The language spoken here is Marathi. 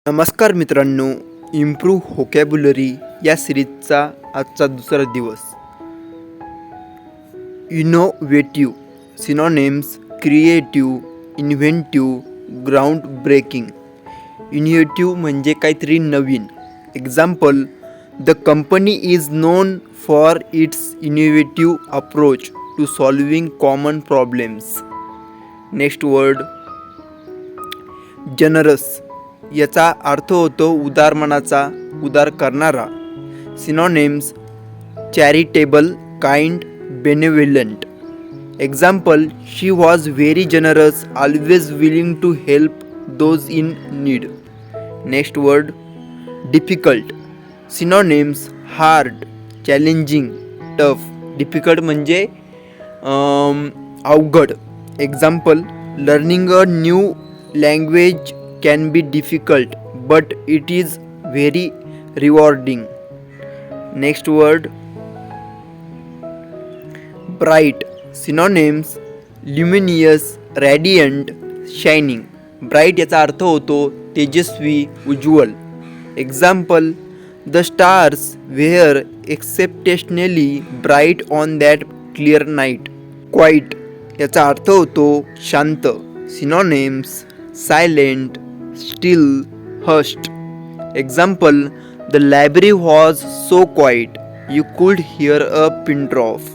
नमस्कार मित्रांनो, इम्प्रूव्ह व्होकॅब्युलरी या सिरीजचा आजचा दुसरा दिवस. Innovative synonyms: creative, inventive, ground breaking. Innovative म्हणजे काहीतरी नवीन. Example: the company is known for its innovative approach to solving common problems. Next word, generous. याचा अर्थ होतो उदार मनाचा, उदार करणारा. Synonyms: charitable, kind, benevolent. Example: she was very generous, always willing to help those in need. Next word, difficult. Synonyms: hard, challenging, tough. Difficult म्हणजे अवघड. Example: learning a new language can be difficult, but it is very rewarding. Next word, bright. Synonyms: luminous, radiant, shining. Bright याचा अर्थ होतो तेजस्वी, उज्ज्वल. Example: the stars were exceptionally bright on that clear night. Quiet याचा अर्थ होतो शांत. Synonyms: silent, still, hushed. Example: the library was so quiet you could hear a pin drop.